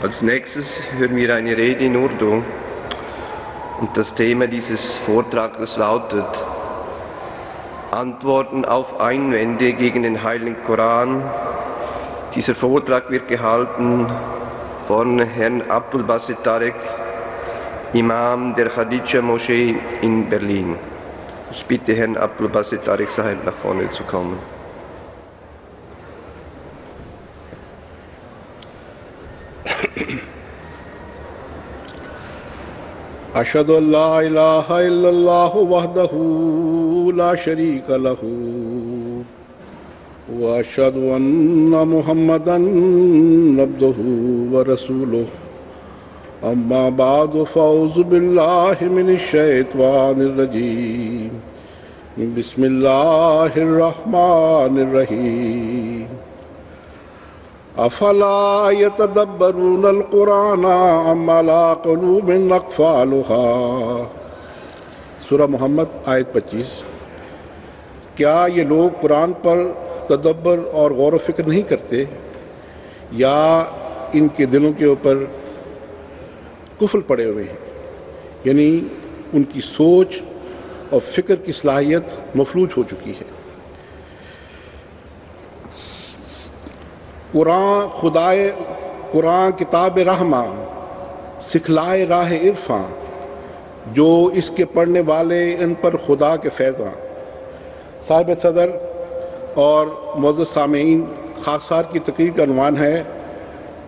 Als nächstes hören wir eine Rede in Urdu und das Thema dieses Vortrags lautet Antworten auf Einwände gegen den Heiligen Koran. Dieser Vortrag wird gehalten von Herrn Abdul Basit Tarek, Imam der Khadija Moschee in Berlin. Ich bitte Herrn Abdul Basit Tarek Sahib nach vorne zu kommen. أشهد أن لا إله إلا الله وحده لا شريك له وأشهد أن محمدا عبده ورسوله أما بعد فأعوذ بالله من الشيطان الرجيم بسم الله الرحمن الرحيم افلا يتدبرون القرآن ام على قلوب اقفالها سورہ محمد آیت 25۔ کیا یہ لوگ قرآن پر تدبر اور غور و فکر نہیں کرتے یا ان کے دلوں کے اوپر قفل پڑے ہوئے ہیں، یعنی ان کی سوچ اور فکر کی صلاحیت مفلوج ہو چکی ہے۔ قرآن کتاب رحمہ سکھلائے راہ عرفاں، جو اس کے پڑھنے والے ان پر خدا کے فیضاں۔ صاحب صدر اور معزز سامعین، خاکسار کی تقریر کا عنوان ہے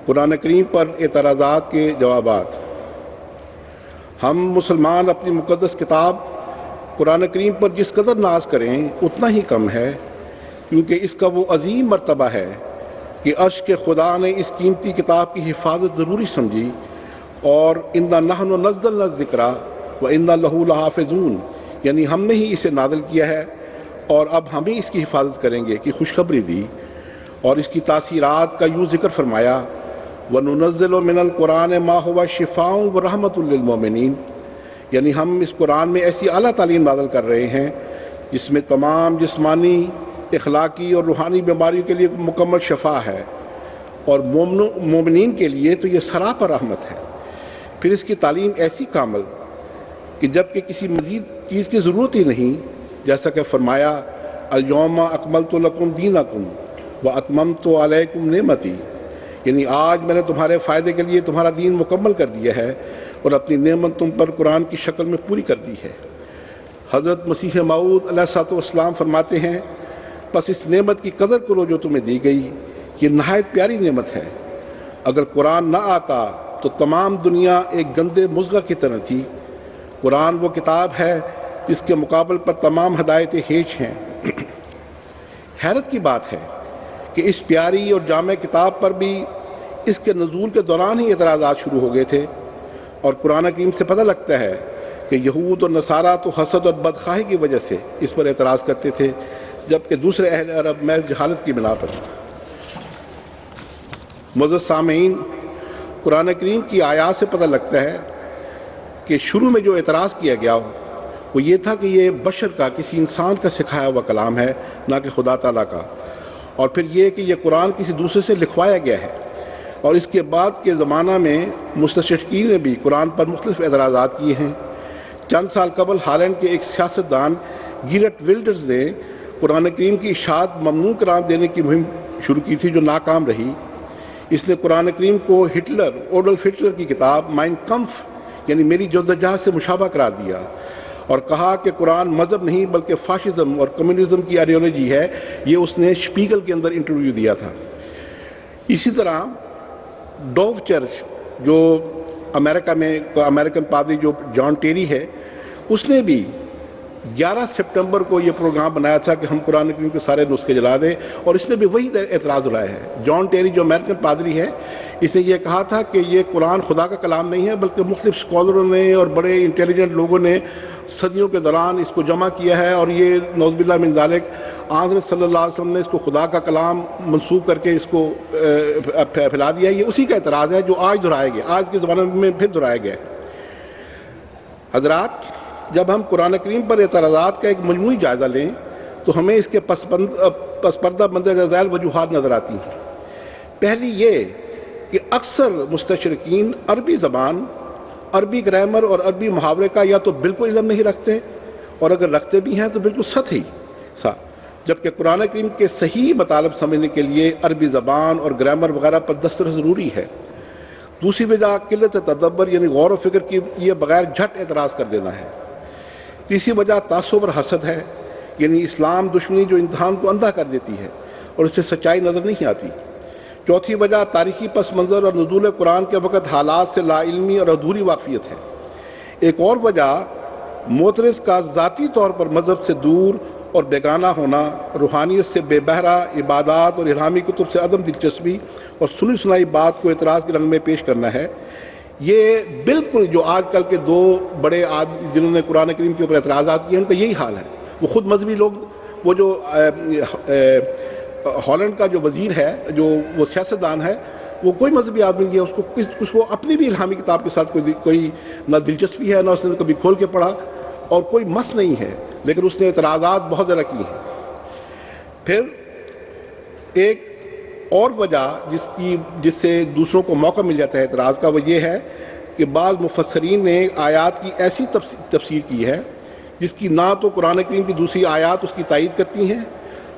قرآن کریم پر اعتراضات کے جوابات۔ ہم مسلمان اپنی مقدس کتاب قرآن کریم پر جس قدر ناز کریں اتنا ہی کم ہے، کیونکہ اس کا وہ عظیم مرتبہ ہے کہ عرش کے خدا نے اس قیمتی کتاب کی حفاظت ضروری سمجھی، اور اِنَّا نَحْنُ نَزَّلْنَا الذِّکْرَ وَإِنَّا لَهُ لَحَافِظُونَ، یعنی ہم نے ہی اسے نازل کیا ہے اور اب ہم ہی اس کی حفاظت کریں گے کی خوشخبری دی۔ اور اس کی تاثیرات کا یوں ذکر فرمایا وَنُنَزِّلُ مِنَ الْقُرْآنِ مَا هُوَ شِفَاءٌ وَرَحْمَةٌ لِّلْمُؤْمِنِينَ، یعنی ہم اس قرآن میں ایسی اعلیٰ تعلیم نازل کر رہے ہیں جس میں تمام جسمانی، اخلاقی اور روحانی بیماریوں کے لیے مکمل شفا ہے، اور مومنین کے لیے تو یہ سراپا رحمت ہے۔ پھر اس کی تعلیم ایسی کامل کہ جب کہ کسی مزید چیز کی ضرورت ہی نہیں، جیسا کہ فرمایا الیوم اکملت لکم دینکم واتممت علیکم نعمتی، یعنی آج میں نے تمہارے فائدے کے لیے تمہارا دین مکمل کر دیا ہے اور اپنی نعمت تم پر قرآن کی شکل میں پوری کر دی ہے۔ حضرت مسیح موعود علیہ السلام فرماتے ہیں پس اس نعمت کی قدر کرو جو تمہیں دی گئی، یہ نہایت پیاری نعمت ہے۔ اگر قرآن نہ آتا تو تمام دنیا ایک گندے مضغہ کی طرح تھی۔ قرآن وہ کتاب ہے جس کے مقابل پر تمام ہدایتیں ہیج ہیں۔ حیرت کی بات ہے کہ اس پیاری اور جامع کتاب پر بھی اس کے نزول کے دوران ہی اعتراضات شروع ہو گئے تھے، اور قرآن کریم سے پتہ لگتا ہے کہ یہود اور نصارہ تو حسد اور بدخواہی کی وجہ سے اس پر اعتراض کرتے تھے، جبکہ دوسرے اہل عرب محض جہالت کی بنا پر۔ معزز سامعین، قرآن کریم کی آیات سے پتہ لگتا ہے کہ شروع میں جو اعتراض کیا گیا وہ یہ تھا کہ یہ بشر کا، کسی انسان کا سکھایا ہوا کلام ہے، نہ کہ خدا تعالیٰ کا، اور پھر یہ کہ یہ قرآن کسی دوسرے سے لکھوایا گیا ہے۔ اور اس کے بعد کے زمانہ میں مستشرقین نے بھی قرآن پر مختلف اعتراضات کیے ہیں۔ چند سال قبل ہالینڈ کے ایک سیاستدان گیرٹ ولڈرز نے قرآن کریم کی اشاعت ممنوع قرار دینے کی مہم شروع کی تھی، جو ناکام رہی۔ اس نے قرآن کریم کو اوڈولف ہٹلر کی کتاب مائن کمف، یعنی میری جدوجہد سے مشابہ قرار دیا، اور کہا کہ قرآن مذہب نہیں بلکہ فاشزم اور کمیونزم کی آئیڈیالوجی ہے۔ یہ اس نے شپیگل کے اندر انٹرویو دیا تھا۔ اسی طرح ڈوو چرچ، جو امریکہ میں امریکن پادری جو جان ٹیری ہے، اس نے بھی 11 سپٹمبر کو یہ پروگرام بنایا تھا کہ ہم قرآن کریم کے سارے نسخے جلا دیں، اور اس نے بھی وہی اعتراض اٹھایا ہے۔ جان ٹیری جو امریکن پادری ہے، اس نے یہ کہا تھا کہ یہ قرآن خدا کا کلام نہیں ہے، بلکہ مختلف اسکالروں نے اور بڑے انٹیلیجنٹ لوگوں نے صدیوں کے دوران اس کو جمع کیا ہے، اور یہ نعوذ باللہ من ذالک حضرت صلی اللہ علیہ وسلم نے اس کو خدا کا کلام منسوب کر کے اس کو پھیلا دیا ہے۔ یہ اسی کا اعتراض ہے جو آج دہرایا گیا، آج کے زمانے میں پھر دہرایا گیا ہے۔ حضرات، جب ہم قرآن کریم پر اعتراضات کا ایک مجموعی جائزہ لیں تو ہمیں اس کے پس پردہ مندرجہ ذیل وجوہات نظر آتی ہیں۔ پہلی یہ کہ اکثر مستشرقین عربی زبان، عربی گرامر اور عربی محاورے کا یا تو بالکل علم نہیں رکھتے، اور اگر رکھتے بھی ہیں تو بالکل سطحی سا، جبکہ قرآن کریم کے صحیح مطالب سمجھنے کے لیے عربی زبان اور گرامر وغیرہ پر دسترس ضروری ہے۔ دوسری وجہ قلت تدبر یعنی غور و فکر کی یہ بغیر جھٹ اعتراض کر دینا ہے۔ تیسری وجہ تعصب اور حسد ہے، یعنی اسلام دشمنی جو امتحان کو اندھا کر دیتی ہے اور اس سے سچائی نظر نہیں آتی۔ چوتھی وجہ تاریخی پس منظر اور نزول قرآن کے وقت حالات سے لا علمی اور ادھوری واقفیت ہے۔ ایک اور وجہ معترض کا ذاتی طور پر مذہب سے دور اور بیگانہ ہونا، روحانیت سے بے بہرہ، عبادات اور الہامی کتب سے عدم دلچسپی اور سنی سنائی بات کو اعتراض کے رنگ میں پیش کرنا ہے۔ یہ بالکل جو آج کل کے دو بڑے آدمی جنہوں نے قرآن کریم کے اوپر اعتراضات کیے ان کا یہی حال ہے۔ وہ خود مذہبی لوگ، وہ جو ہالینڈ کا جو وزیر ہے، جو وہ سیاستدان ہے، وہ کوئی مذہبی آدمی نہیں ہے، اس کو اپنی بھی الہامی کتاب کے ساتھ کوئی نہ دلچسپی ہے، نہ اس نے کبھی کھول کے پڑھا، اور کوئی مس نہیں ہے، لیکن اس نے اعتراضات بہت زیادہ کی ہیں۔ پھر ایک اور وجہ جس سے دوسروں کو موقع مل جاتا ہے اعتراض کا، وہ یہ ہے کہ بعض مفسرین نے آیات کی ایسی تفسیر کی ہے جس کی نہ تو قرآن کریم کی دوسری آیات اس کی تائید کرتی ہیں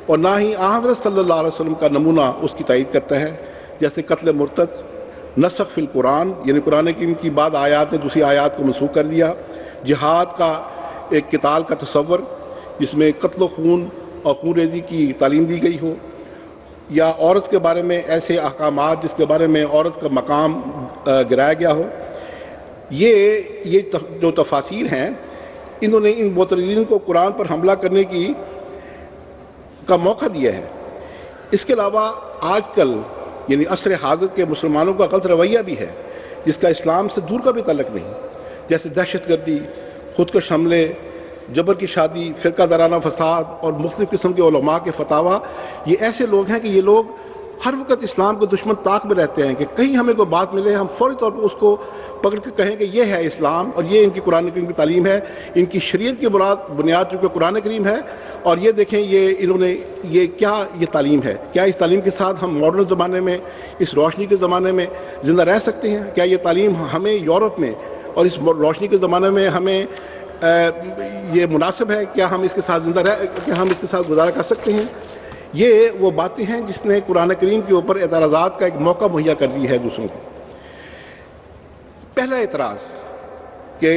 اور نہ ہی حضرت صلی اللہ علیہ وسلم کا نمونہ اس کی تائید کرتا ہے، جیسے قتل مرتد، نسخ فی القرآن یعنی قرآن کریم کی بعض آیات نے دوسری آیات کو منسوخ کر دیا، جہاد کا ایک قتال کا تصور جس میں قتل و خون اور خون ریزی کی تعلیم دی گئی ہو، یا عورت کے بارے میں ایسے احکامات جس کے بارے میں عورت کا مقام گرایا گیا ہو۔ یہ جو تفاسیر ہیں، انہوں نے ان معترضین کو قرآن پر حملہ کرنے کا موقع دیا ہے۔ اس کے علاوہ آج کل یعنی عصر حاضر کے مسلمانوں کا غلط رویہ بھی ہے جس کا اسلام سے دور کا بھی تعلق نہیں، جیسے دہشت گردی، خودکش حملے، جبر کی شادی، فرقہ دارانہ فساد اور مختلف قسم کے علماء کے فتاویٰ۔ یہ ایسے لوگ ہیں کہ یہ لوگ ہر وقت اسلام کے دشمن طاق میں رہتے ہیں کہ کہیں ہمیں کوئی بات ملے ہم فوری طور پر اس کو پکڑ کے کہیں کہ یہ ہے اسلام اور یہ ان کی قرآن کریم کی تعلیم ہے، ان کی شریعت کی بنیاد چونکہ قرآن کریم ہے، اور یہ دیکھیں انہوں نے یہ تعلیم ہے۔ کیا اس تعلیم کے ساتھ ہم ماڈرن زمانے میں، اس روشنی کے زمانے میں زندہ رہ سکتے ہیں؟ کیا یہ تعلیم ہمیں یورپ میں اور اس روشنی کے زمانے میں ہمیں یہ مناسب ہے؟ کیا ہم اس کے ساتھ کیا ہم اس کے ساتھ گزارا کر سکتے ہیں؟ یہ وہ باتیں ہیں جس نے قرآن کریم کے اوپر اعتراضات کا ایک موقع مہیا کر دی ہے دوسروں کو۔ پہلا اعتراض کہ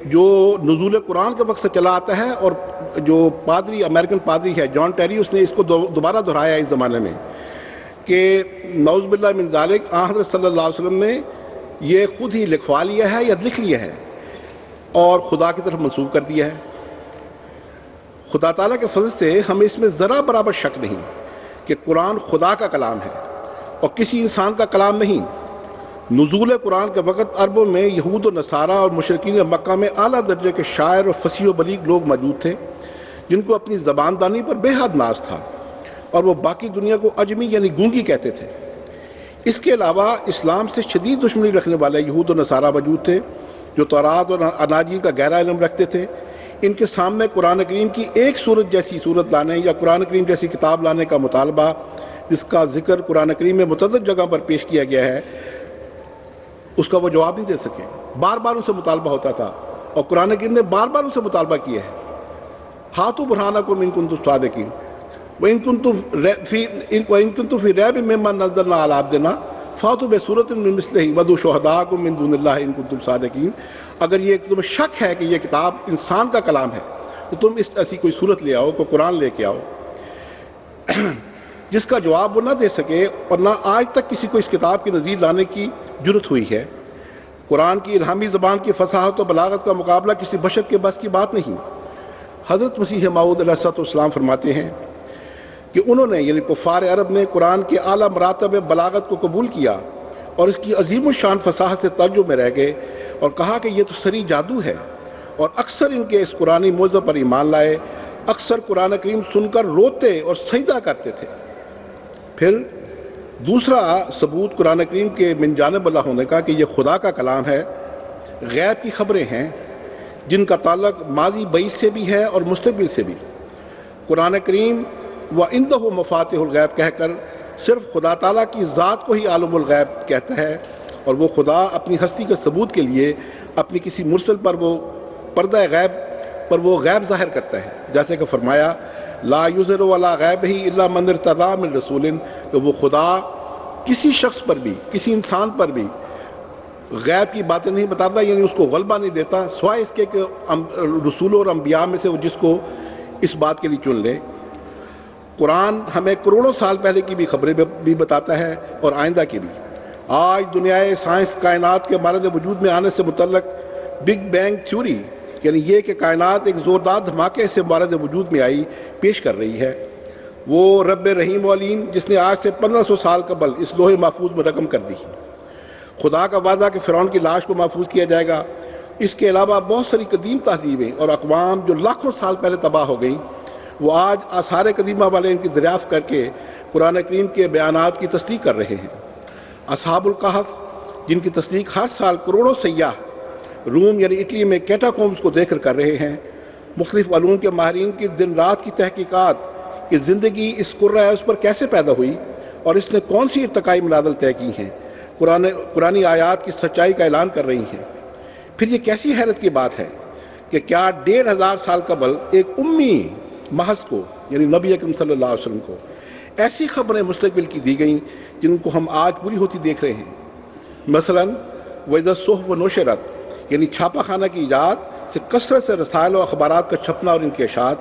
جو نزول قرآن کے وقت سے چلا آتا ہے، اور جو پادری امریکن پادری ہے جان ٹیری، اس نے اس کو دوبارہ دہرایا اس زمانے میں کہ نعوذ باللہ من ذالک حضرت صلی اللہ علیہ وسلم نے یہ خود ہی لکھوا لیا ہے یا لکھ لیا ہے اور خدا کی طرف منسوب کر دیا ہے۔ خدا تعالیٰ کے فضل سے ہمیں اس میں ذرا برابر شک نہیں کہ قرآن خدا کا کلام ہے اور کسی انسان کا کلام نہیں۔ نزول قرآن کے وقت عربوں میں یہود و نصارہ اور مشرکین مکہ میں اعلیٰ درجے کے شاعر اور فصیح و بلیغ لوگ موجود تھے جن کو اپنی زبان دانی پر بے حد ناز تھا، اور وہ باقی دنیا کو عجمی یعنی گونگی کہتے تھے۔ اس کے علاوہ اسلام سے شدید دشمنی رکھنے والے یہود و نصارہ موجود تھے جو تورات اور اناجیل کا گہرا علم رکھتے تھے۔ ان کے سامنے قرآن کریم کی ایک سورت جیسی سورت لانے یا قرآن کریم جیسی کتاب لانے کا مطالبہ، جس کا ذکر قرآن کریم میں متعدد جگہ پر پیش کیا گیا ہے، اس کا وہ جواب نہیں دے سکے۔ بار بار ان سے مطالبہ ہوتا تھا، اور قرآن کریم نے بار بار ان سے مطالبہ کیا ہے، ہاتھوں برہانکم ان کنتم صادقین وَإِن كُنتُم فِي رَيْبٍ مِّمَّا نَزَّلْنَا عَلَىٰ عَبْدِنَا فَأْتُوا بِسُورَةٍ مِّن مِّثْلِهِ وَادْعُوا شُهَدَاءَكُم مِّن دُونِ اللَّهِ إِن كُنتُم صَادِقِينَ۔ اگر یہ تمہیں شک ہے کہ یہ کتاب انسان کا کلام ہے تو تم ایسی کوئی صورت لے آؤ، کوئی قرآن لے کے آؤ۔ جس کا جواب وہ نہ دے سکے، اور نہ آج تک کسی کو اس کتاب کی نظیر لانے کی جرت ہوئی ہے۔ قرآن کی الہامی زبان کی فصاحت و بلاغت کا مقابلہ کسی بشر کے بس کی بات نہیں۔ حضرت مسیح موعود علیہ السلام فرماتے ہیں کہ انہوں نے یعنی کفار عرب نے قرآن کے اعلیٰ مراتب بلاغت کو قبول کیا اور اس کی عظیم الشان فصاحت سے تعجب میں رہ گئے اور کہا کہ یہ تو سری جادو ہے، اور اکثر ان کے اس قرآنی معجزہ پر ایمان لائے، اکثر قرآن کریم سن کر روتے اور سجدہ کرتے تھے۔ پھر دوسرا ثبوت قرآن کریم کے من جانب اللہ ہونے کا کہ یہ خدا کا کلام ہے، غیب کی خبریں ہیں جن کا تعلق ماضی بعید سے بھی ہے اور مستقبل سے بھی۔ قرآن کریم وَعِندَهُ مَفَاتِحُ الْغَیْبِ کہہ کر صرف خدا تعالیٰ کی ذات کو ہی عالم الغیب کہتا ہے، اور وہ خدا اپنی ہستی کے ثبوت کے لیے اپنی کسی مرسل پر وہ پردہ غیب پر وہ غیب ظاہر کرتا ہے، جیسے کہ فرمایا لا یظہر علی غیبہ الا من ارتضی من رسول، کہ وہ خدا کسی شخص پر بھی، کسی انسان پر بھی غیب کی باتیں نہیں بتاتا، یعنی اس کو غلبہ نہیں دیتا سوائے اس کے کہ رسولوں اور انبیاء میں سے وہ جس کو اس بات کے لیے چن لے۔ قرآن ہمیں کروڑوں سال پہلے کی بھی خبریں بھی بتاتا ہے اور آئندہ کی بھی۔ آج دنیائے سائنس کائنات کے مارد وجود میں آنے سے متعلق بگ بینگ تھیوری، یعنی یہ کہ کائنات ایک زوردار دھماکے سے مارد وجود میں آئی، پیش کر رہی ہے۔ وہ رب رحیم و علیم جس نے آج سے 1500 سال قبل اس لوح محفوظ میں رقم کر دی۔ خدا کا وعدہ کہ فرعون کی لاش کو محفوظ کیا جائے گا، اس کے علاوہ بہت ساری قدیم تہذیبیں اور اقوام جو لاکھوں سال پہلے تباہ ہو گئیں، وہ آج آثار قدیمہ والے ان کی دریافت کر کے قرآن کریم کے بیانات کی تصدیق کر رہے ہیں۔ اصحاب الکہف جن کی تصدیق ہر سال کروڑوں سیاح روم یعنی اٹلی میں کیٹاکومز کو دیکھ کر کر رہے ہیں، مختلف علوم کے ماہرین کی دن رات کی تحقیقات کہ زندگی اس کرۂ ارض پر کیسے پیدا ہوئی اور اس نے کون سی ارتقائی منازل طے کی ہیں، قرآنی آیات کی سچائی کا اعلان کر رہی ہیں۔ پھر یہ کیسی حیرت کی بات ہے کہ کیا 1500 سال قبل ایک امی محض کو یعنی نبی اکرم صلی اللہ علیہ وسلم کو ایسی خبریں مستقبل کی دی گئیں جن کو ہم آج پوری ہوتی دیکھ رہے ہیں۔ مثلاً وَإِذَا الصُّحُفُ نُشِرَتْ یعنی چھاپا خانہ کی ایجاد سے کثرت سے رسائل و اخبارات کا چھپنا اور انکشاف۔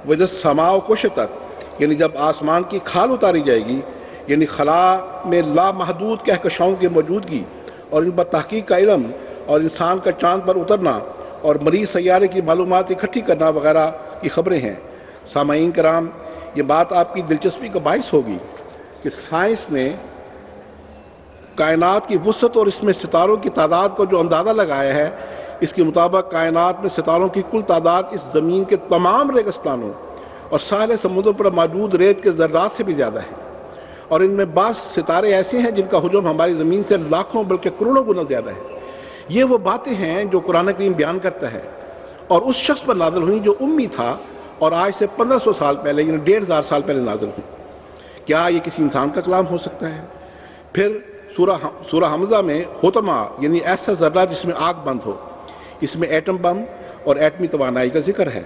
وَإِذَا السَّمَاءُ كُشِطَتْ یعنی جب آسمان کی کھال اتاری جائے گی، یعنی خلا میں لامحدود کہکشاؤں کی موجودگی اور ان پر تحقیق کا علم اور انسان کا چاند پر اترنا اور مریض سیارے کی معلومات اکٹھی کرنا وغیرہ کی خبریں ہیں۔ سامعین کرام، یہ بات آپ کی دلچسپی کا باعث ہوگی کہ سائنس نے کائنات کی وسعت اور اس میں ستاروں کی تعداد کو جو اندازہ لگایا ہے، اس کے مطابق کائنات میں ستاروں کی کل تعداد اس زمین کے تمام ریگستانوں اور ساحل سمندر پر موجود ریت کے ذرات سے بھی زیادہ ہے، اور ان میں بعض ستارے ایسے ہیں جن کا حجم ہماری زمین سے لاکھوں بلکہ کروڑوں گنا زیادہ ہے۔ یہ وہ باتیں ہیں جو قرآن کریم بیان کرتا ہے اور اس شخص پر نازل ہوئیں جو امی تھا اور آج سے 1500 سال پہلے یعنی 1500 سال پہلے نازل ہوئی۔ کیا یہ کسی انسان کا کلام ہو سکتا ہے؟ پھر سورہ حمزہ میں ہوتما یعنی ایسا ذرہ جس میں آگ بند ہو، اس میں ایٹم بم اور ایٹمی توانائی کا ذکر ہے۔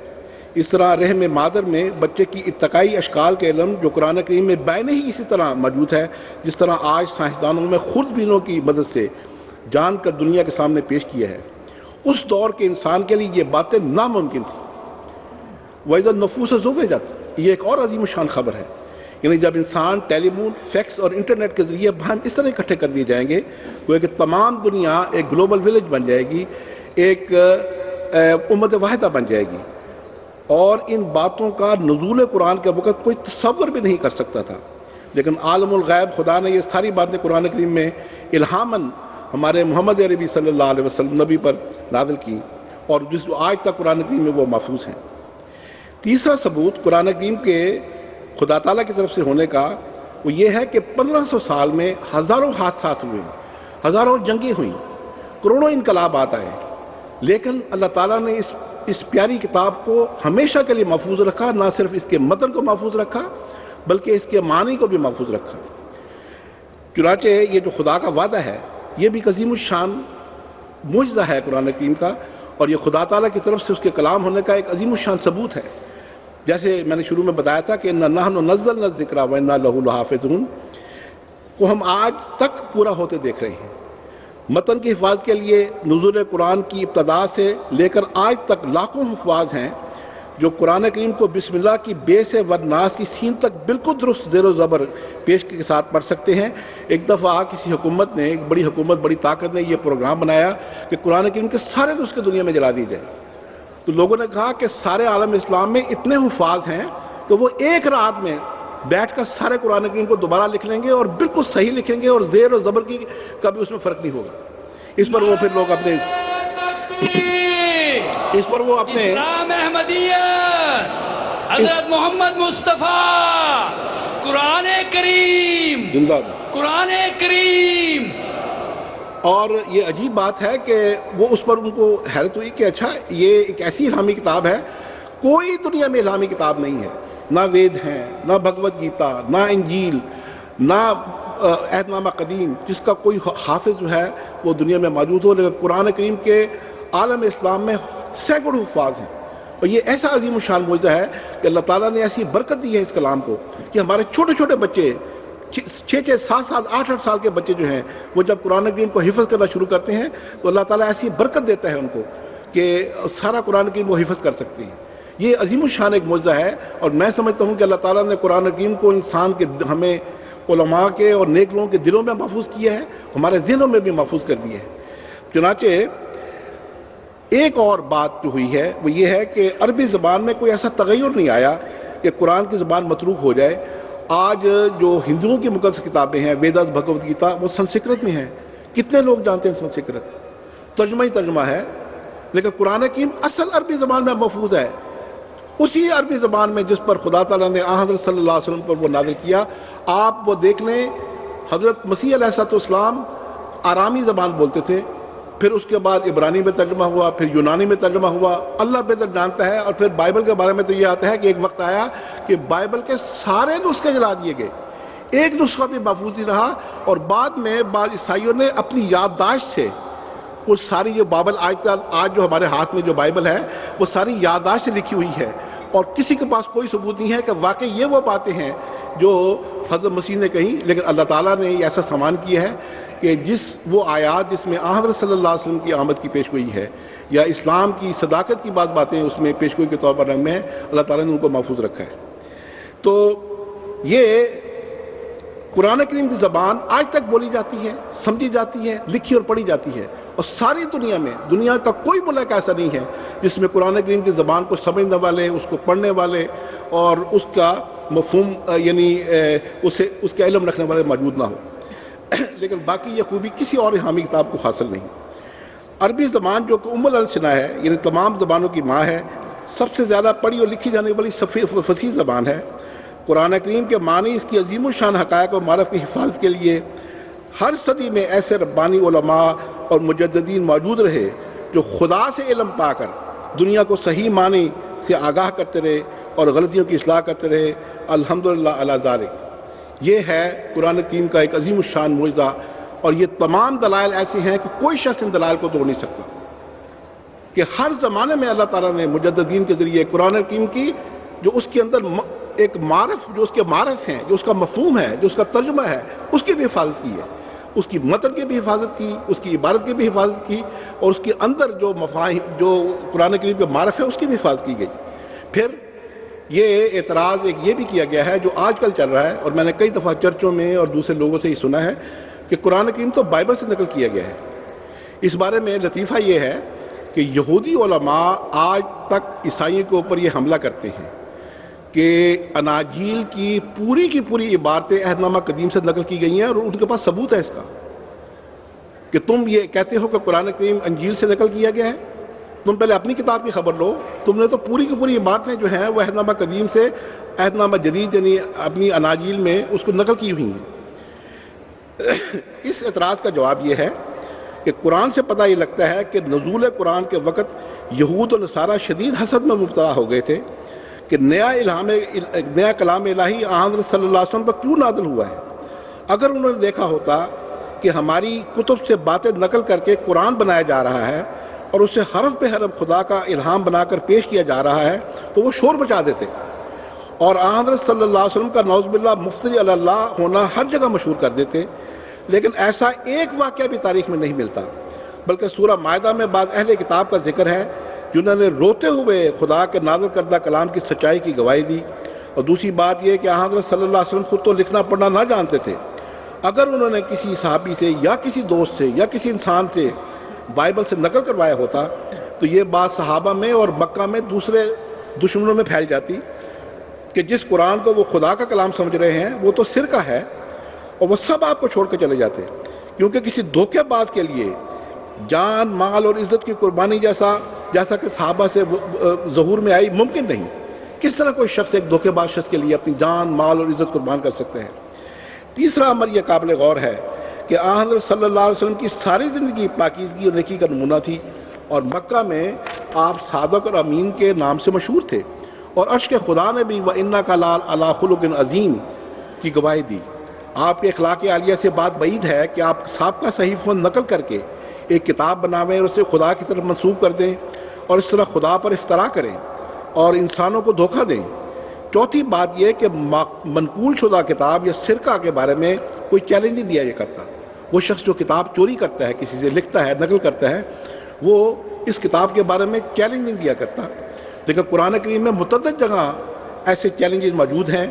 اس طرح رحم مادر میں بچے کی ارتقائی اشکال کے علم جو قرآن کریم میں بائنے ہی اسی طرح موجود ہے جس طرح آج سائنسدانوں میں خوردبینوں کی مدد سے جان کر دنیا کے سامنے پیش کیا ہے، اس دور کے انسان کے لیے یہ باتیں ناممکن تھیں۔ وَإِذَا النُّفُوسُ زُوِّجَتْ یہ ایک اور عظیم شان خبر ہے، یعنی جب انسان ٹیلی فون، فیکس اور انٹرنیٹ کے ذریعے باہم اس طرح اکٹھے کر دیے جائیں گے کہ تمام دنیا ایک گلوبل ولیج بن جائے گی، ایک امت واحدہ بن جائے گی، اور ان باتوں کا نزول قرآن کے وقت کوئی تصور بھی نہیں کر سکتا تھا۔ لیکن عالم الغیب خدا نے یہ ساری باتیں قرآن کریم میں الہاماً ہمارے محمد عربی صلی اللہ علیہ وسلم نبی پر نازل کی، اور جس آج تک قرآن کریم میں وہ محفوظ ہیں۔ تیسرا ثبوت قرآن کریم کے خدا تعالیٰ کی طرف سے ہونے کا وہ یہ ہے کہ 1500 سال میں ہزاروں حادثات ہوئے، ہزاروں جنگیں ہوئیں، کروڑوں انقلابات آئے، لیکن اللہ تعالیٰ نے اس پیاری کتاب کو ہمیشہ کے لیے محفوظ رکھا۔ نہ صرف اس کے متن کو محفوظ رکھا بلکہ اس کے معنی کو بھی محفوظ رکھا۔ چنانچہ یہ جو خدا کا وعدہ ہے یہ بھی عظیم الشان معجزہ ہے قرآن کریم کا، اور یہ خدا تعالیٰ کی طرف سے اس کے کلام ہونے کا ایک عظیم الشان ثبوت ہے۔ جیسے میں نے شروع میں بتایا تھا کہ اِنَّا نَحْنُ نَزَّلْنَا الذِّكْرَ وَإِنَّا لَهُ لَحَافِظُونَ کو ہم آج تک پورا ہوتے دیکھ رہے ہیں۔ متن کی حفاظت کے لیے نزول قرآن کی ابتدا سے لے کر آج تک لاکھوں حفاظ ہیں جو قرآن کریم کو بسم اللہ کی بے سے ورناس کی سین تک بالکل درست زیر و زبر پیش کے ساتھ پڑھ سکتے ہیں۔ ایک دفعہ کسی حکومت نے، ایک بڑی حکومت، بڑی طاقت نے یہ پروگرام بنایا کہ قرآن کریم کے سارے نسخے دنیا میں جلا دیے جائیں، تو لوگوں نے کہا کہ سارے عالم اسلام میں اتنے حفاظ ہیں کہ وہ ایک رات میں بیٹھ کر سارے قرآن کریم کو دوبارہ لکھ لیں گے اور بالکل صحیح لکھیں گے اور زیر و زبر کی کبھی اس میں فرق نہیں ہوگا۔ اس پر وہ پھر لوگ اپنے اسلام احمدیت، حضرت محمد مصطفیٰ، قرآن کریم، زندہ باد، قرآن کریم۔ اور یہ عجیب بات ہے کہ وہ اس پر ان کو حیرت ہوئی کہ اچھا یہ ایک ایسی الہامی کتاب ہے، کوئی دنیا میں الہامی کتاب نہیں ہے، نہ وید ہیں، نہ بھگوت گیتا، نہ انجیل، نہ عہد نامہ قدیم جس کا کوئی حافظ جو ہے وہ دنیا میں موجود ہو، لیکن قرآن کریم کے عالم اسلام میں سینکڑوں حفاظ ہیں، اور یہ ایسا عظیم الشان معجزہ ہے کہ اللہ تعالیٰ نے ایسی برکت دی ہے اس کلام کو کہ ہمارے چھوٹے چھوٹے بچے 6 7 8 سال کے بچے جو ہیں وہ جب قرآن کریم کو حفظ کرنا شروع کرتے ہیں تو اللہ تعالیٰ ایسی برکت دیتا ہے ان کو کہ سارا قرآن کریم وہ حفظ کر سکتے ہیں۔ یہ عظیم الشان ایک معجزہ ہے، اور میں سمجھتا ہوں کہ اللہ تعالیٰ نے قرآن کریم کو انسان کے ہمیں علماء کے اور نیک لوگوں کے دلوں میں محفوظ کیا ہے، ہمارے ذہنوں میں بھی محفوظ کر دیا ہے۔ چنانچہ ایک اور بات جو ہوئی ہے وہ یہ ہے کہ عربی زبان میں کوئی ایسا تغیر نہیں آیا کہ قرآن کی زبان متروک ہو جائے۔ آج جو ہندوؤں کی مقدس کتابیں ہیں، ویداس، بھگوت گیتا، وہ سنسکرت میں ہیں۔ کتنے لوگ جانتے ہیں سنسکرت؟ ترجمہ ہی ترجمہ ہے، لیکن قرآن کریم اصل عربی زبان میں محفوظ ہے، اسی عربی زبان میں جس پر خدا تعالیٰ نے حضرت صلی اللہ علیہ وسلم پر وہ نازل کیا۔ آپ وہ دیکھ لیں، حضرت مسیح علیہ السلام آرامی زبان بولتے تھے، پھر اس کے بعد عبرانی میں ترجمہ ہوا، پھر یونانی میں ترجمہ ہوا، اللہ بہتر جانتا ہے۔ اور پھر بائبل کے بارے میں تو یہ آتا ہے کہ ایک وقت آیا کہ بائبل کے سارے نسخے جلا دیے گئے، ایک نسخہ بھی محفوظ نہیں رہا، اور بعد میں بعض عیسائیوں نے اپنی یادداشت سے وہ ساری جو بائبل آج جو ہمارے ہاتھ میں جو بائبل ہے وہ ساری یادداشت سے لکھی ہوئی ہے، اور کسی کے پاس کوئی ثبوت نہیں ہے کہ واقعی یہ وہ باتیں ہیں جو حضرت مسیح نے کہیں، لیکن اللہ تعالیٰ نے ایسا سامان کیا ہے کہ وہ آیات جس میں حضرت صلی اللہ علیہ وسلم کی آمد کی پیشگوئی ہے یا اسلام کی صداقت کی باتیں اس میں پیشگوئی کے طور پر رنگ میں ہے، اللہ تعالیٰ نے ان کو محفوظ رکھا ہے۔ تو یہ قرآن کریم کی زبان آج تک بولی جاتی ہے، سمجھی جاتی ہے، لکھی اور پڑھی جاتی ہے، اور ساری دنیا میں دنیا کا کوئی ملک ایسا نہیں ہے جس میں قرآن کریم کی زبان کو سمجھنے والے، اس کو پڑھنے والے اور اس کا مفہوم یعنی اس کا علم رکھنے والے موجود نہ ہو۔ لیکن باقی یہ خوبی کسی اور حامی کتاب کو حاصل نہیں۔ عربی زبان جو کہ ام الالسنہ ہے، یعنی تمام زبانوں کی ماں ہے، سب سے زیادہ پڑھی اور لکھی جانے والی فصیح زبان ہے۔ قرآن کریم کے معنی، اس کی عظیم الشان حقائق اور معرف کی حفاظت کے لیے ہر صدی میں ایسے ربانی علماء اور مجددین موجود رہے جو خدا سے علم پا کر دنیا کو صحیح معنی سے آگاہ کرتے رہے اور غلطیوں کی اصلاح کرتے رہے۔ الحمدللہ علی ذالک۔ یہ ہے قرآن کریم کا ایک عظیم الشان معجزہ، اور یہ تمام دلائل ایسے ہیں کہ کوئی شخص ان دلائل کو توڑ نہیں سکتا کہ ہر زمانے میں اللہ تعالیٰ نے مجددین کے ذریعے قرآن کریم کی جو اس کے اندر ایک معرف، جو اس کے معرف ہیں، جو اس کا مفہوم ہے، جو اس کا ترجمہ ہے، اس کی بھی حفاظت کی ہے، اس کی متن کی بھی حفاظت کی، اس کی عبارت کی بھی حفاظت کی، اور اس کے اندر جو مفاہیم، جو قرآن کریم کے معرف ہے، اس کی بھی حفاظت کی گئی۔ پھر یہ اعتراض ایک یہ بھی کیا گیا ہے جو آج کل چل رہا ہے، اور میں نے کئی دفعہ چرچوں میں اور دوسرے لوگوں سے ہی سنا ہے کہ قرآن کریم تو بائبل سے نقل کیا گیا ہے۔ اس بارے میں لطیفہ یہ ہے کہ یہودی علماء آج تک عیسائیوں کے اوپر یہ حملہ کرتے ہیں کہ اناجیل کی پوری عبارتیں عہد نامہ قدیم سے نقل کی گئی ہیں، اور ان کے پاس ثبوت ہے اس کا کہ تم یہ کہتے ہو کہ قرآن کریم انجیل سے نقل کیا گیا ہے، تم پہلے اپنی کتاب کی خبر لو، تم نے تو پوری عبارتیں جو ہیں وہ عہد نامہ قدیم سے عہد نامہ جدید یعنی اپنی اناجیل میں اس کو نقل کی ہوئی ہیں۔ اس اعتراض کا جواب یہ ہے کہ قرآن سے پتہ یہ لگتا ہے کہ نزول قرآن کے وقت یہود و نصارہ شدید حسد میں مبتلا ہو گئے تھے کہ نیا کلام الہی حضرت صلی اللہ علیہ وسلم پر کیوں نازل ہوا ہے۔ اگر انہوں نے دیکھا ہوتا کہ ہماری کتب سے باتیں نقل کر کے قرآن بنایا جا رہا ہے اور اسے حرف پہ حرف خدا کا الہام بنا کر پیش کیا جا رہا ہے تو وہ شور مچا دیتے، اور حضرت صلی اللہ علیہ وسلم کا نعوذ باللہ مفتری علی اللہ ہونا ہر جگہ مشہور کر دیتے۔ لیکن ایسا ایک واقعہ بھی تاریخ میں نہیں ملتا، بلکہ سورہ مائدہ میں بعض اہل کتاب کا ذکر ہے جنہوں نے روتے ہوئے خدا کے نازل کردہ کلام کی سچائی کی گواہی دی۔ اور دوسری بات یہ کہ حضرت صلی اللہ علیہ وسلم خود تو لکھنا پڑھنا نہ جانتے تھے، اگر انہوں نے کسی صحابی سے یا کسی دوست سے یا کسی انسان سے بائبل سے نقل کروایا ہوتا تو یہ بات صحابہ میں اور مکہ میں دوسرے دشمنوں میں پھیل جاتی کہ جس قرآن کو وہ خدا کا کلام سمجھ رہے ہیں وہ تو سرقہ ہے، اور وہ سب آپ کو چھوڑ کے چلے جاتے، کیونکہ کسی دھوکے باز کے لیے جان، مال اور عزت کی قربانی جیسا کہ صحابہ سے ظہور میں آئی ممکن نہیں۔ کس طرح کوئی شخص ایک دھوکے باز شخص کے لیے اپنی جان، مال اور عزت قربان کر سکتے ہیں؟ تیسرا امر یہ قابل غور ہے کہ حضرت صلی اللہ علیہ وسلم کی ساری زندگی پاکیزگی اور نیکی کا نمونہ تھی، اور مکہ میں آپ صادق اور امین کے نام سے مشہور تھے، اور عرش کے خدا نے بھی وَإِنَّكَ لَعَلَىٰ خُلُقٍ عَظِيمٍ کی گواہی دی۔ آپ کے اخلاق عالیہ سے بات بعید ہے کہ آپ سابقہ صحیفوں نقل کر کے ایک کتاب بناویں اور اسے خدا کی طرف منسوب کر دیں اور اس طرح خدا پر افترا کریں اور انسانوں کو دھوکہ دیں۔ چوتھی بات یہ کہ منقول شدہ کتاب یا سرقہ کے بارے میں کوئی چیلنج نہیں دیا کرتا۔ وہ شخص جو کتاب چوری کرتا ہے، کسی سے لکھتا ہے، نقل کرتا ہے، وہ اس کتاب کے بارے میں چیلنج نہیں دیا کرتا۔ لیکن قرآن کریم میں متعدد جگہ ایسے چیلنجز موجود ہیں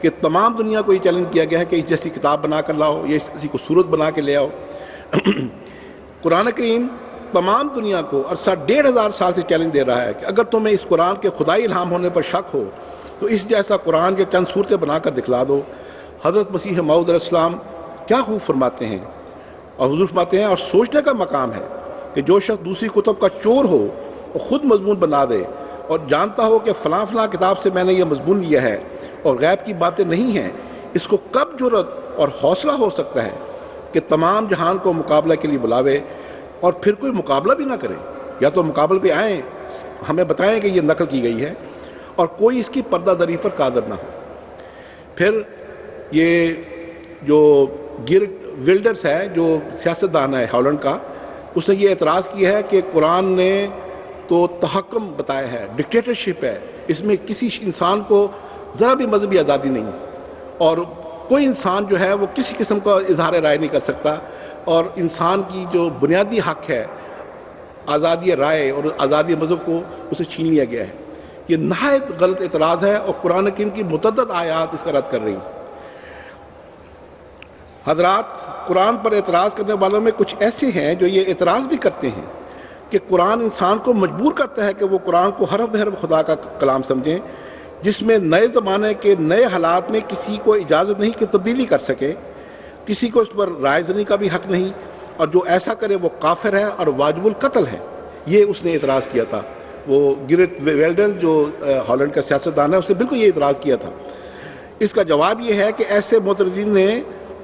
کہ تمام دنیا کو یہ چیلنج کیا گیا ہے کہ اس جیسی کتاب بنا کر لاؤ، یا اسی کو صورت بنا کے لے آؤ۔ قرآن کریم تمام دنیا کو عرصہ 1500 سال سے چیلنج دے رہا ہے کہ اگر تمہیں اس قرآن کے خدائی الہام ہونے پر شک ہو تو اس جیسا قرآن کے چند صورتیں بنا کر دکھلا دو۔ حضرت مسیح موعود علیہ السلام کیا خوب فرماتے ہیں، اور حضور فرماتے ہیں اور سوچنے کا مقام ہے کہ جو شخص دوسری کتب کا چور ہو اور خود مضمون بنا دے اور جانتا ہو کہ فلاں فلاں کتاب سے میں نے یہ مضمون لیا ہے اور غیب کی باتیں نہیں ہیں، اس کو کب جرأت اور حوصلہ ہو سکتا ہے کہ تمام جہان کو مقابلہ کے لیے بلاوے اور پھر کوئی مقابلہ بھی نہ کرے، یا تو مقابلے پہ آئیں، ہمیں بتائیں کہ یہ نقل کی گئی ہے، اور کوئی اس کی پردہ دری پر قادر نہ ہو۔ پھر یہ جو گیرٹ ولڈرز ہے، جو سیاستدان ہے ہالینڈ کا، اس نے یہ اعتراض کیا ہے کہ قرآن نے تو تحکم بتایا ہے، ڈکٹیٹرشپ ہے، اس میں کسی انسان کو ذرا بھی مذہبی آزادی نہیں، اور کوئی انسان جو ہے وہ کسی قسم کا اظہار رائے نہیں کر سکتا، اور انسان کی جو بنیادی حق ہے آزادی رائے اور آزادی مذہب کو اسے چھین لیا گیا ہے۔ یہ نہایت غلط اعتراض ہے، اور قرآن کریم کی متعدد آیات اس کا رد کر رہی ہیں۔ حضرات، قرآن پر اعتراض کرنے والوں میں کچھ ایسے ہیں جو یہ اعتراض بھی کرتے ہیں کہ قرآن انسان کو مجبور کرتا ہے کہ وہ قرآن کو حرف بحرف خدا کا کلام سمجھیں، جس میں نئے زمانے کے نئے حالات میں کسی کو اجازت نہیں کہ تبدیلی کر سکے، کسی کو اس پر رائے زنی کا بھی حق نہیں، اور جو ایسا کرے وہ کافر ہے اور واجب القتل ہے۔ یہ اس نے اعتراض کیا تھا، وہ گیرٹ ویلڈر جو ہالینڈ کا سیاستدان ہے، اس نے بالکل یہ اعتراض کیا تھا۔ اس کا جواب یہ ہے کہ ایسے معترضین نے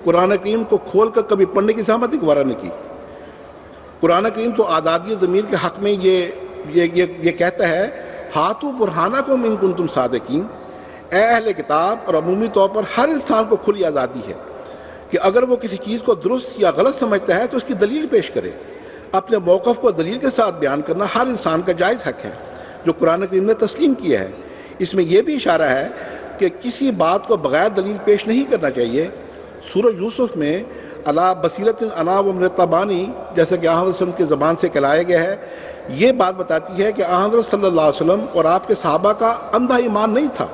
قرآن کریم کو کھول کر کبھی پڑھنے کی زحمت ہی گوارا نہیں کی۔ قرآن کریم تو آزادی ضمیر کے حق میں یہ کہتا ہے، ہاتھو برہانکم ان کنتم صادقین، اے اہل کتاب، اور عمومی طور پر ہر انسان کو کھلی آزادی ہے کہ اگر وہ کسی چیز کو درست یا غلط سمجھتا ہے تو اس کی دلیل پیش کرے۔ اپنے موقف کو دلیل کے ساتھ بیان کرنا ہر انسان کا جائز حق ہے جو قرآن کریم نے تسلیم کیا ہے۔ اس میں یہ بھی اشارہ ہے کہ کسی بات کو بغیر دلیل پیش نہیں کرنا چاہیے۔ سورہ یوسف میں علی بصیرۃ انا و من اتبعنی، جیسا کہ آن حضرت کے زبان سے کہلایا گیا ہے، یہ بات بتاتی ہے کہ آن حضرت صلی اللہ علیہ وسلم اور آپ کے صحابہ کا اندھا ایمان نہیں تھا،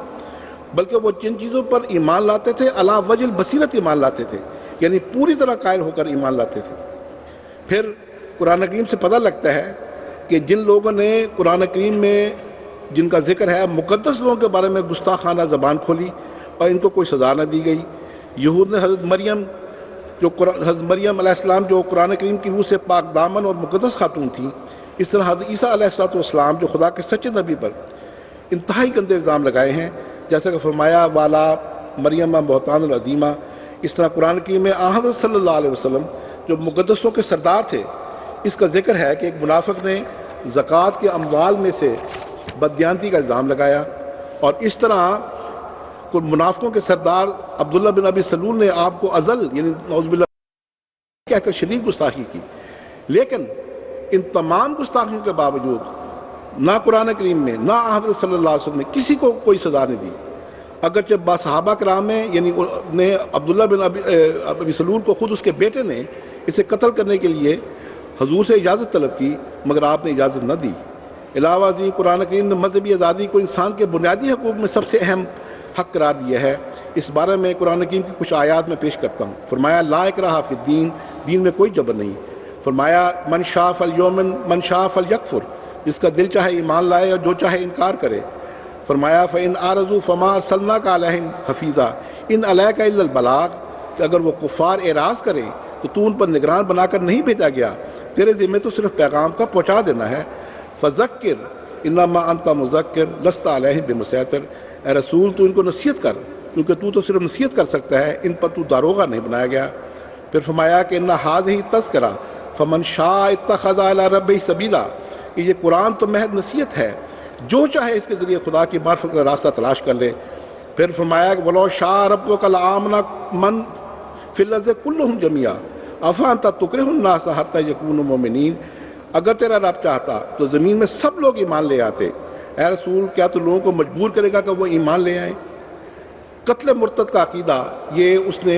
بلکہ وہ جن چیزوں پر ایمان لاتے تھے علی وجہ البصیرت ایمان لاتے تھے، یعنی پوری طرح قائل ہو کر ایمان لاتے تھے۔ پھر قرآن کریم سے پتہ لگتا ہے کہ جن لوگوں نے قرآن کریم میں جن کا ذکر ہے مقدس لوگوں کے بارے میں گستاخانہ زبان کھولی اور ان کو کوئی سزا نہ دی گئی۔ یہود نے حضرت مریم علیہ السلام جو قرآن کریم کی روح سے پاک دامن اور مقدس خاتون تھیں، اس طرح حضرت عیسیٰ علیہ السلام جو خدا کے سچے نبی پر انتہائی گندے الزام لگائے ہیں، جیسا کہ فرمایا والا مریم بہتان العظیمہ۔ اس طرح قرآن کریم میں آن حضرت صلی اللہ علیہ وسلم جو مقدسوں کے سردار تھے، اس کا ذکر ہے کہ ایک منافق نے زکوٰۃ کے اموال میں سے بددیانتی کا الزام لگایا، اور اس طرح منافقوں کے سردار عبداللہ بن ابی سلول نے آپ کو ازل یعنی نعوذ باللہ کہہ کر شدید گستاخی کی۔ لیکن ان تمام گستاخیوں کے باوجود نہ قرآن کریم میں نہ حضرت صلی اللہ علیہ وسلم نے کسی کو کوئی سزا نہیں دی، اگرچہ با صحابہ کرام میں یعنی نے عبداللہ بن ابی سلول کو خود اس کے بیٹے نے اسے قتل کرنے کے لیے حضور سے اجازت طلب کی، مگر آپ نے اجازت نہ دی۔ علاوہ ازیں قرآن کریم نے مذہبی آزادی کو انسان کے بنیادی حقوق میں سب سے اہم حق قرار دیا ہے۔ اس بارے میں قرآن کریم کی کچھ آیات میں پیش کرتا ہوں۔ فرمایا لا اکراہ فی الدین، دین میں کوئی جبر نہیں۔ فرمایا من شاء فلیؤمن من شاء فلیکفر، جس کا دل چاہے ایمان لائے اور جو چاہے انکار کرے۔ فرمایا فإن أعرضوا فما أرسلناك عليهم حفیظا إن عليك إلا البلاغ، کہ اگر وہ کفار اعراض کریں تو تو ان پر نگران بنا کر نہیں بھیجا گیا، تیرے ذمہ تو صرف پیغام کا پہنچا دینا ہے۔ فذکر انما انت مذکر لست علیہم بمسیطر، اے رسول تو ان کو نصیحت کر، کیونکہ تو صرف نصیحت کر سکتا ہے، ان پر تو داروغہ نہیں بنایا گیا۔ پھر فرمایا کہ ان ھذہ تذکرہ فمن شاء اتخذ الی ربہ سبیلا، کہ یہ قرآن تو محض نصیحت ہے، جو چاہے اس کے ذریعے خدا کی معرفت کا راستہ تلاش کر لے۔ پھر فرمایا کہ وَلَوْ شَاءَ رَبُّكَ لَآمَنَ مَن فی الارض کلہم جمیعا افانت تکرہ الناس حتی یکونوا مؤمنین، اگر تیرا رب چاہتا تو زمین میں سب لوگ ایمان لے آتے، اے رسول کیا تو لوگوں کو مجبور کرے گا کہ وہ ایمان لے آئیں؟ قتل مرتد کا عقیدہ یہ اس نے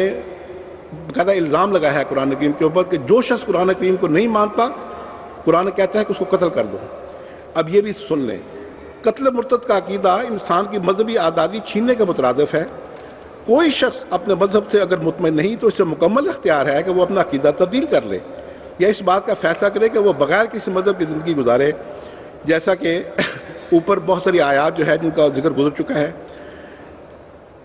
باقاعدہ الزام لگایا ہے قرآن کریم کے اوپر کہ جو شخص قرآن کریم کو نہیں مانتا قرآن کہتا ہے کہ اس کو قتل کر دو۔ اب یہ بھی سن لیں، قتل مرتد کا عقیدہ انسان کی مذہبی آزادی چھیننے کا مترادف ہے۔ کوئی شخص اپنے مذہب سے اگر مطمئن نہیں تو اسے مکمل اختیار ہے کہ وہ اپنا عقیدہ تبدیل کر لے یا اس بات کا فیصلہ کرے کہ وہ بغیر کسی مذہب کی زندگی گزارے، جیسا کہ اوپر بہت ساری آیات جو ہے جن کا ذکر گزر چکا ہے۔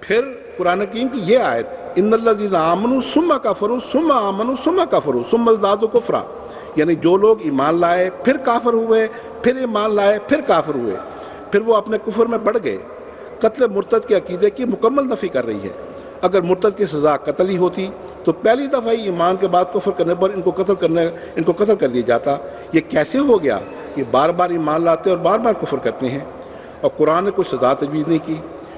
پھر قرآن کریم کی یہ آیت ان الذین آمنوا ثم کفروا ثم آمنوا ثم کفروا ثم ازدادوا کفرا، یعنی جو لوگ ایمان لائے پھر کافر ہوئے، پھر ایمان لائے پھر کافر ہوئے، پھر وہ اپنے کفر میں بڑھ گئے، قتل مرتد کے عقیدے کی مکمل نفی کر رہی ہے۔ اگر مرتد کی سزا قتل ہی ہوتی تو پہلی دفعہ ہی ایمان کے بعد کفر کرنے پر ان کو قتل کر دیا جاتا۔ یہ کیسے ہو گیا؟ یہ بار بار ایمان لاتے اور بار بار کفر کرتے ہیں، اور قرآن نے کوئی سزا تجویز نہیں کی۔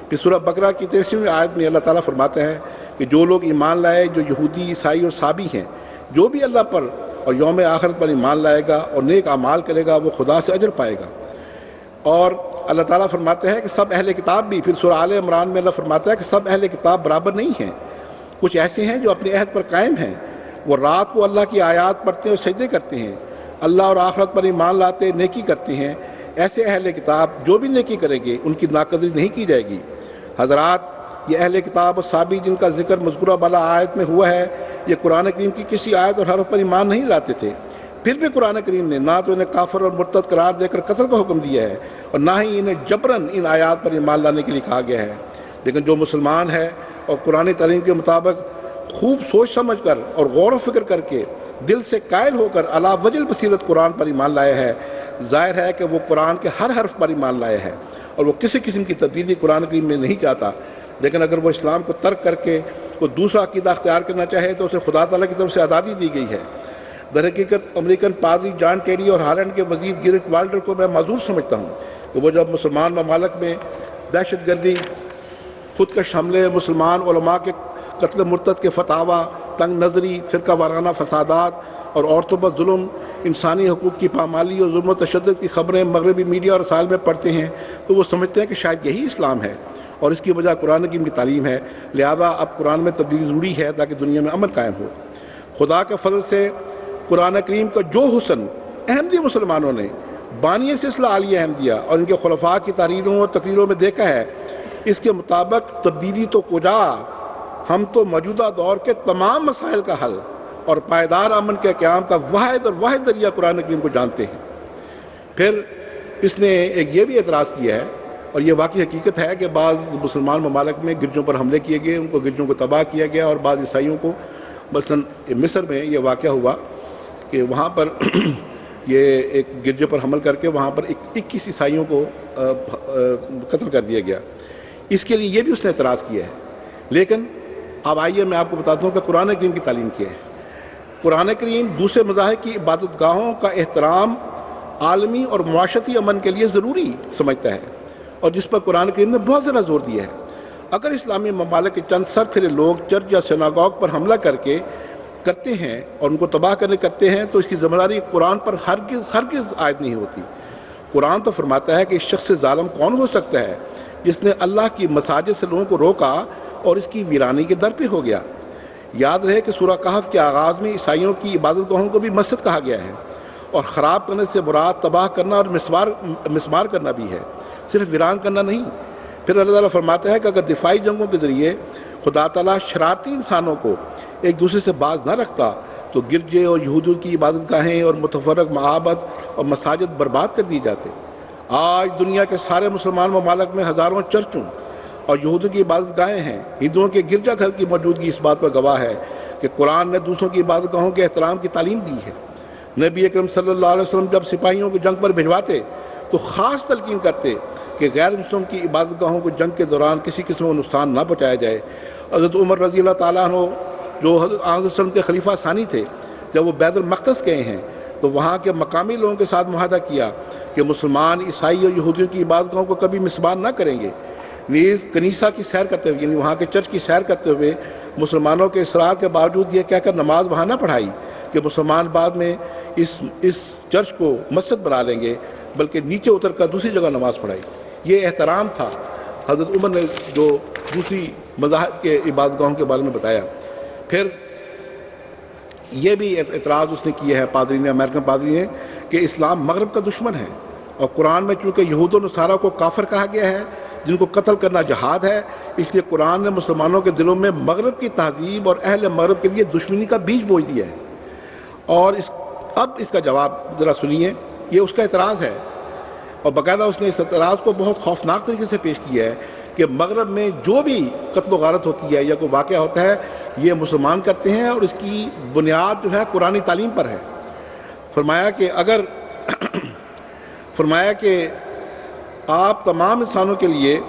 پھر سورہ بقرہ کی 23ویں آیت میں اللہ تعالیٰ فرماتا ہے کہ جو لوگ ایمان لائے، جو یہودی، عیسائی اور صابی ہیں، جو بھی اللہ پر اور یوم آخرت پر ایمان لائے گا اور نیک اعمال کرے گا وہ خدا سے اجر پائے گا۔ اور اللہ تعالیٰ فرماتا ہے کہ سب اہل کتاب بھی، پھر سورہ آل عمران میں اللہ فرماتا ہے کہ سب اہل کتاب برابر نہیں ہیں، کچھ ایسے ہیں جو اپنے عہد پر قائم ہیں، وہ رات کو اللہ کی آیات پڑھتے ہیں اور سجدے کرتے ہیں، اللہ اور آخرت پر ایمان لاتے، نیکی کرتے ہیں، ایسے اہل کتاب جو بھی نیکی کریں گے ان کی ناقدری نہیں کی جائے گی۔ حضرات، یہ اہل کتاب اور صابی جن کا ذکر مذکورہ بالا آیت میں ہوا ہے، یہ قرآن کریم کی کسی آیت اور حرف پر ایمان نہیں لاتے تھے، پھر بھی قرآن کریم نے نہ تو انہیں کافر اور مرتد قرار دے کر قتل کا حکم دیا ہے اور نہ ہی انہیں جبراً ان آیات پر ایمان لانے کے لیے کہا گیا ہے۔ لیکن جو مسلمان ہے اور قرآن تعلیم کے مطابق خوب سوچ سمجھ کر اور غور و فکر کر کے دل سے قائل ہو کر علی وجہ البصیرت قرآن پر ایمان لایا ہے، ظاہر ہے کہ وہ قرآن کے ہر حرف پر ایمان لایا ہے اور وہ کسی قسم کی تبدیلی قرآن کریم میں نہیں چاہتا۔ لیکن اگر وہ اسلام کو ترک کر کے کوئی دوسرا عقیدہ اختیار کرنا چاہے تو اسے خدا تعالیٰ کی طرف سے آزادی دی گئی ہے۔ در حقیقت امریکن پادری جان ٹیری اور ہالینڈ کے وزیر گیرٹ والڈر کو میں معذور سمجھتا ہوں کہ وہ جب مسلمان ممالک میں دہشت گردی، خودکش حملے، مسلمان علماء کے قتل مرتد کے فتاویٰ، تنگ نظری، فرقہ وارانہ فسادات اور عورتوں پر ظلم، انسانی حقوق کی پامالی اور ظلم و تشدد کی خبریں مغربی میڈیا اور رسائل میں پڑھتے ہیں تو وہ سمجھتے ہیں کہ شاید یہی اسلام ہے اور اس کی وجہ قرآن کریم کی تعلیم ہے، لہذا اب قرآن میں تبدیلی ضروری ہے تاکہ دنیا میں امن قائم ہو۔ خدا کے فضل سے قرآن کریم کا جو حسن احمدی مسلمانوں نے بانی سلسلہ عالیہ احمدیہ اور ان کے خلفاء کی تحریروں اور تقریروں میں دیکھا ہے، اس کے مطابق تبدیلی تو کجا، ہم تو موجودہ دور کے تمام مسائل کا حل اور پائیدار امن کے قیام کا واحد ذریعہ قرآن کریم کو جانتے ہیں۔ پھر اس نے ایک یہ بھی اعتراض کیا ہے، اور یہ واقعی حقیقت ہے کہ بعض مسلمان ممالک میں گرجوں پر حملے کیے گئے، ان کو گرجوں کو تباہ کیا گیا، اور بعض عیسائیوں کو، مثلا مصر میں یہ واقعہ ہوا کہ وہاں پر یہ ایک گرجے پر حمل کر کے وہاں پر 21 عیسائیوں کو قتل کر دیا گیا۔ اس کے لیے یہ بھی اس نے اعتراض کیا ہے۔ لیکن اب آئیے میں آپ کو بتاتا ہوں کہ قرآن کریم کی تعلیم کیا ہے۔ قرآن کریم دوسرے مذاہب کی عبادت گاہوں کا احترام عالمی اور معاشرتی امن کے لیے ضروری سمجھتا ہے، اور جس پر قرآن کریم نے بہت زیادہ زور دیا ہے۔ اگر اسلامی ممالک کے چند سر پھرے لوگ چرچ یا سیناگوگ پر حملہ کرتے ہیں اور ان کو تباہ کرتے ہیں تو اس کی ذمہ داری قرآن پر ہرگز عائد نہیں ہوتی۔ قرآن تو فرماتا ہے کہ اس شخص سے ظالم کون ہو سکتا ہے جس نے اللہ کی مساجد سے لوگوں کو روکا اور اس کی ویرانی کے در پہ ہو گیا۔ یاد رہے کہ سورہ کہف کے آغاز میں عیسائیوں کی عبادت گاہوں کو بھی مسجد کہا گیا ہے، اور خراب کرنے سے مراد تباہ کرنا اور مسمار کرنا بھی ہے، صرف ویران کرنا نہیں۔ پھر اللہ تعالیٰ فرماتا ہے کہ اگر دفاعی جنگوں کے ذریعے خدا تعالیٰ شرارتی انسانوں کو ایک دوسرے سے باز نہ رکھتا تو گرجے اور یہودیوں کی عبادت گاہیں اور متفرق معابد اور مساجد برباد کر دی جاتے۔ آج دنیا کے سارے مسلمان ممالک میں ہزاروں چرچوں اور یہودیوں کی عبادت گاہیں ہیں۔ ہندوؤں کے گرجا گھر کی موجودگی اس بات پر گواہ ہے کہ قرآن نے دوسروں کی عبادت گاہوں کے احترام کی تعلیم دی ہے۔ نبی اکرم صلی اللہ علیہ وسلم جب سپاہیوں کو جنگ پر بھجواتے تو خاص تلقین کرتے کہ غیر مسلم کی عبادت گاہوں کو جنگ کے دوران کسی قسم کا نقصان نہ پہنچایا جائے۔ حضرت عمر رضی اللہ تعالیٰ عنہ جو حضرت علیہ وسلم کے خلیفہ ثانی تھے، جب وہ بیت المقدس گئے ہیں تو وہاں کے مقامی لوگوں کے ساتھ معاہدہ کیا کہ مسلمان، عیسائی اور یہودیوں کی عبادت گاہوں کو کبھی مسمار نہ کریں گے۔ نیز کنیسہ کی سیر کرتے ہوئے یعنی وہاں کے چرچ کی سیر کرتے ہوئے مسلمانوں کے اصرار کے باوجود یہ کہہ کر نماز وہاں نہ پڑھائی کہ مسلمان بعد میں اس چرچ کو مسجد بنا لیں گے، بلکہ نیچے اتر کر دوسری جگہ نماز پڑھائی۔ یہ احترام تھا حضرت عمر نے جو دوسری مذاہب کے عبادت گاہوں کے بارے میں بتایا۔ پھر یہ بھی اعتراض اس نے کیا ہے پادری نے، امریکن پادری نے، کہ اسلام مغرب کا دشمن ہے، اور قرآن میں چونکہ یہود و نصارہ کو کافر کہا گیا ہے جن کو قتل کرنا جہاد ہے، اس لیے قرآن نے مسلمانوں کے دلوں میں مغرب کی تہذیب اور اہل مغرب کے لیے دشمنی کا بیج بوئی دیا ہے۔ اور اب اس کا جواب ذرا سنیے، یہ اس کا اعتراض ہے، اور باقاعدہ اس نے اس اعتراض کو بہت خوفناک طریقے سے پیش کیا ہے کہ مغرب میں جو بھی قتل و غارت ہوتی ہے یا کوئی واقعہ ہوتا ہے یہ مسلمان کرتے ہیں، اور اس کی بنیاد جو ہے قرآنی تعلیم پر ہے۔ فرمایا کہ آپ تمام انسانوں کے لیے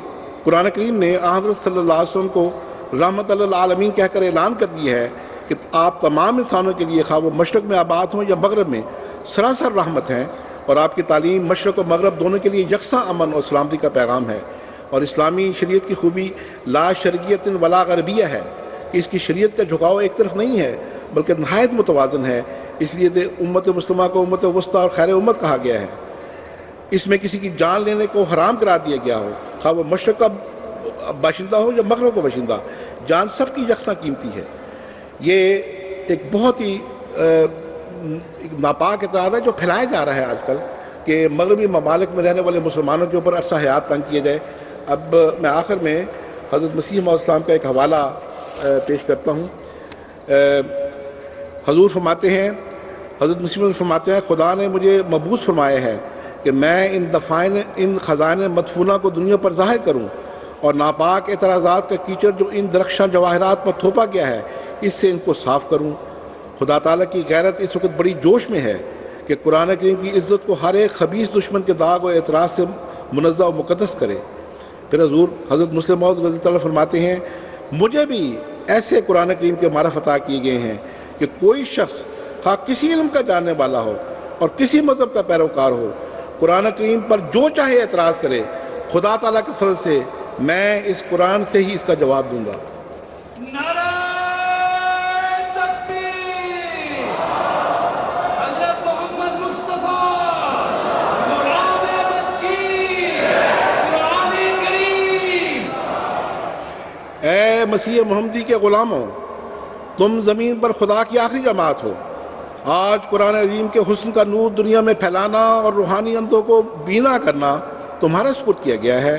قرآن کریم نے حضرت صلی اللہ علیہ وسلم کو رحمت للعالمین کہہ کر اعلان کر دیا ہے کہ آپ تمام انسانوں کے لیے، خواہ وہ مشرق میں آباد ہوں یا مغرب میں، سراسر رحمت ہیں، اور آپ کی تعلیم مشرق و مغرب دونوں کے لیے یکساں امن اور سلامتی کا پیغام ہے۔ اور اسلامی شریعت کی خوبی لا شرقیت ولا غربیہ ہے کہ اس کی شریعت کا جھکاؤ ایک طرف نہیں ہے بلکہ نہایت متوازن ہے، اس لیے امت مسلمہ کو امت وسطیٰ اور خیر امت کہا گیا ہے۔ اس میں کسی کی جان لینے کو حرام قرار دیا گیا ہو، خواہ وہ مشرق کا باشندہ ہو یا مغرب کا باشندہ، جان سب کی یکساں قیمتی ہے۔ یہ ایک بہت ہی ناپاک اعتراض ہے جو پھیلایا جا رہا ہے آج کل کہ مغربی ممالک میں رہنے والے مسلمانوں کے اوپر عرصہ حیات تنگ کیا جائے۔ اب میں آخر میں حضرت مسیح موعود السلام کا ایک حوالہ پیش کرتا ہوں۔ حضور فرماتے ہیں، حضرت مسیح موعود فرماتے ہیں، خدا نے مجھے مبعوث فرمایا ہے کہ میں ان خزائن مدفونہ کو دنیا پر ظاہر کروں، اور ناپاک اعتراضات کا کیچڑ جو ان درخشاں جواہرات پر تھوپا گیا ہے اس سے ان کو صاف کروں۔ خدا تعالیٰ کی غیرت اس وقت بڑی جوش میں ہے کہ قرآن کریم کی عزت کو ہر ایک خبیث دشمن کے داغ و اعتراض سے منزہ و مقدس کرے۔ پھر حضور حضرت مسلم موعود رضی اللہ عنہ فرماتے ہیں، مجھے بھی ایسے قرآن کریم کے معرف عطا کیے گئے ہیں کہ کوئی شخص خواہ کسی علم کا جاننے والا ہو اور کسی مذہب کا پیروکار ہو، قرآن کریم پر جو چاہے اعتراض کرے، خدا تعالیٰ کے فضل سے میں اس قرآن سے ہی اس کا جواب دوں گا۔ نعرہ تکبیر! حضرت محمد مصطفیٰ غلام احمد کی قرآن کریم! اے مسیح محمدی کے غلاموں، تم زمین پر خدا کی آخری جماعت ہو۔ آج قرآن عظیم کے حسن کا نور دنیا میں پھیلانا اور روحانی اندھوں کو بینا کرنا تمہارا سپرد کیا گیا ہے۔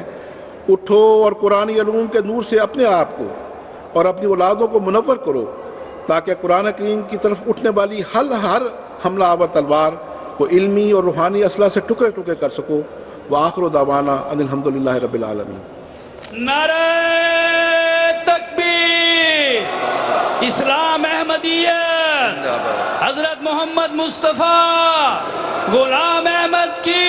اٹھو اور قرآنی علوم کے نور سے اپنے آپ کو اور اپنی اولادوں کو منور کرو، تاکہ قرآن کریم کی طرف اٹھنے والی ہر حملہ آور تلوار کو علمی اور روحانی اسلحہ سے ٹکڑے ٹکڑے کر سکو۔ وآخر دعوانا ان الحمدللہ رب العالمین۔ نعرہ تکبیر! اسلام احمدیت! حضرت محمد مصطفیٰ غلام احمد کی